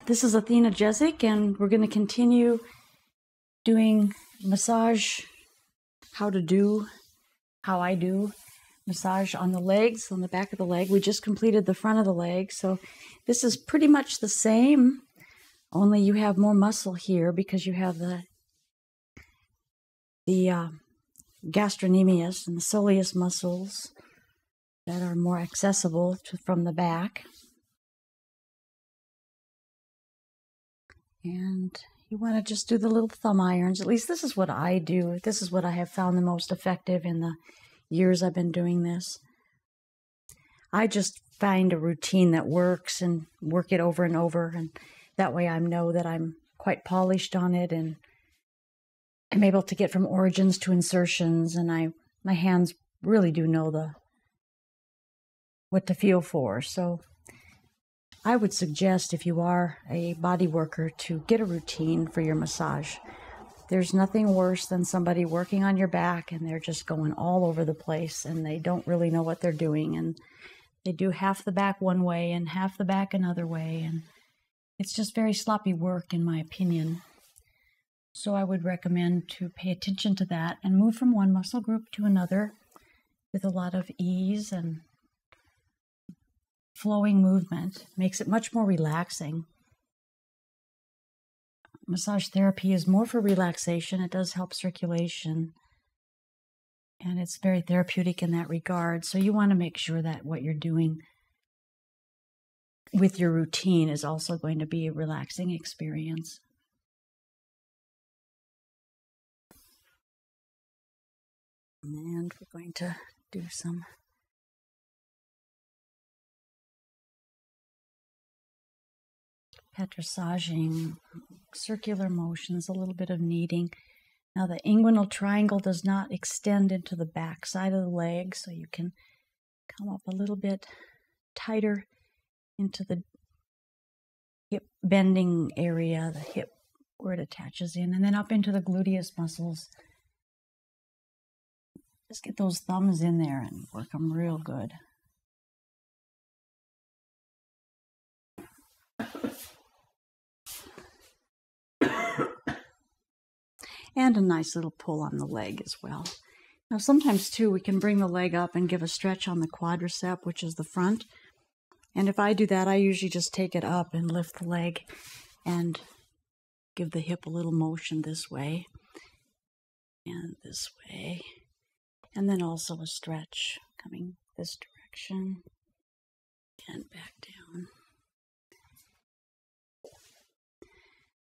This is Athena Jezik, and we're going to continue doing massage, how I do massage on the legs, on the back of the leg. We just completed the front of the leg, so this is pretty much the same, only you have more muscle here because you have the gastrocnemius and the soleus muscles that are more accessible from the back. And you want to just do the little thumb irons. At least this is what I do. This is what I have found the most effective in the years I've been doing this. I just find a routine that works and work it over and over. And that way I know that I'm quite polished on it. And I'm able to get from origins to insertions. And my hands really do know what to feel for. So I would suggest, if you are a body worker, to get a routine for your massage. There's nothing worse than somebody working on your back and they're just going all over the place and they don't really know what they're doing, and they do half the back one way and half the back another way, and it's just very sloppy work in my opinion. So I would recommend to pay attention to that and move from one muscle group to another with a lot of ease and flowing movement. Makes it much more relaxing. Massage therapy is more for relaxation. It does help circulation, and it's very therapeutic in that regard. So you want to make sure that what you're doing with your routine is also going to be a relaxing experience. And we're going to do some petrissaging, circular motions, a little bit of kneading. Now the inguinal triangle does not extend into the back side of the leg, so you can come up a little bit tighter into the hip bending area, the hip where it attaches in, and then up into the gluteus muscles. Just get those thumbs in there and work them real good. And a nice little pull on the leg as well. Now sometimes too we can bring the leg up and give a stretch on the quadricep, which is the front. And if I do that, I usually just take it up and lift the leg and give the hip a little motion this way and this way. And then also a stretch coming this direction and back down.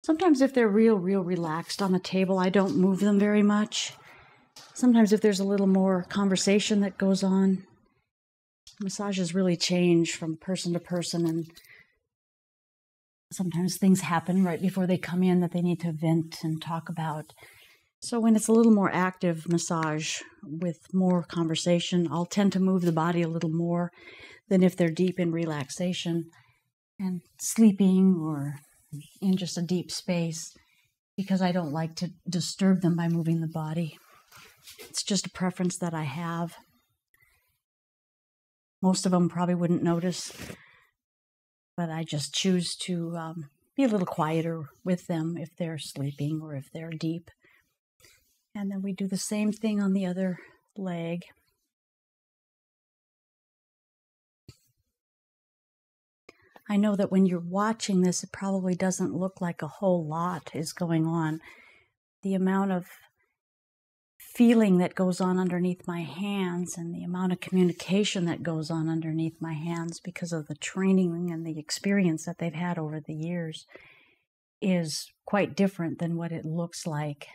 Sometimes if they're real relaxed on the table, I don't move them very much. Sometimes if there's a little more conversation that goes on, massages really change from person to person, and sometimes things happen right before they come in that they need to vent and talk about. So when it's a little more active massage with more conversation, I'll tend to move the body a little more than if they're deep in relaxation and sleeping or in just a deep space, because I don't like to disturb them by moving the body. It's just a preference that I have. Most of them probably wouldn't notice, but I just choose to be a little quieter with them if they're sleeping or if they're deep. And then we do the same thing on the other leg. I know that when you're watching this, it probably doesn't look like a whole lot is going on. The amount of feeling that goes on underneath my hands and the amount of communication that goes on underneath my hands because of the training and the experience that they've had over the years is quite different than what it looks like.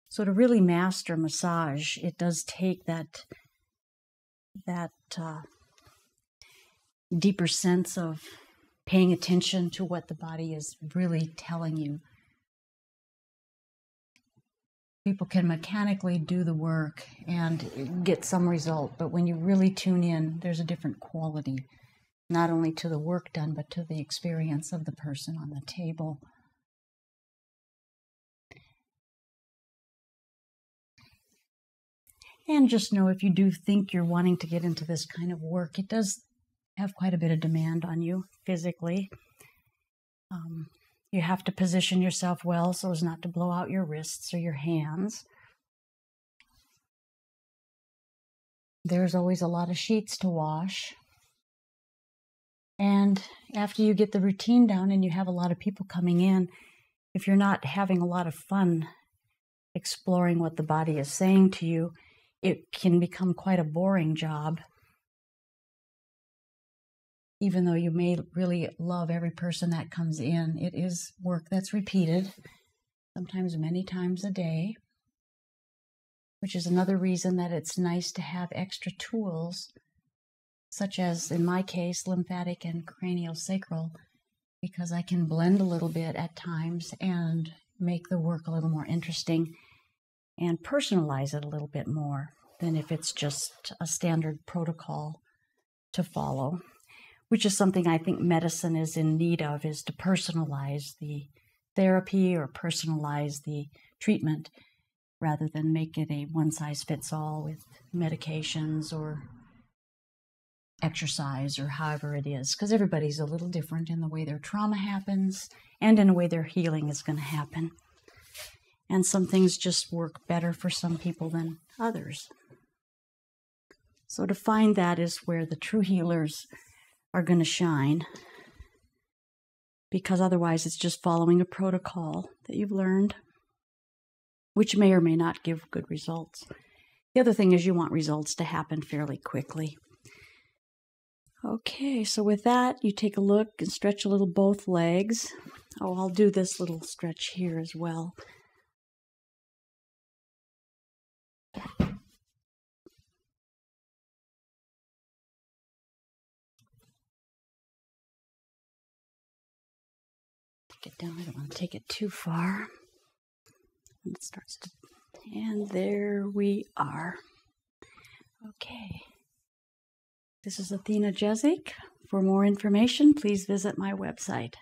So to really master massage, it does take that deeper sense of paying attention to what the body is really telling you. People can mechanically do the work and get some result, but when you really tune in, there's a different quality, not only to the work done, but to the experience of the person on the table. And just know, if you do think you're wanting to get into this kind of work, it does have quite a bit of demand on you physically. You have to position yourself well so as not to blow out your wrists or your hands. There's always a lot of sheets to wash. And after you get the routine down and you have a lot of people coming in, if you're not having a lot of fun exploring what the body is saying to you, it can become quite a boring job. Even though you may really love every person that comes in, it is work that's repeated, sometimes many times a day, which is another reason that it's nice to have extra tools, such as, in my case, lymphatic and craniosacral, because I can blend a little bit at times and make the work a little more interesting and personalize it a little bit more than if it's just a standard protocol to follow. Which is something I think medicine is in need of, is to personalize the therapy or personalize the treatment rather than make it a one-size-fits-all with medications or exercise or however it is, because everybody's a little different in the way their trauma happens and in the way their healing is going to happen. And some things just work better for some people than others. So to find that is where the true healers are going to shine, because otherwise it's just following a protocol that you've learned, which may or may not give good results. The other thing is you want results to happen fairly quickly. Okay, so with that, you take a look and stretch a little both legs. Oh, I'll do this little stretch here as well. Get down. I don't want to take it too far. And it starts to, and there we are. Okay. This is Athena Jezik. For more information, please visit my website.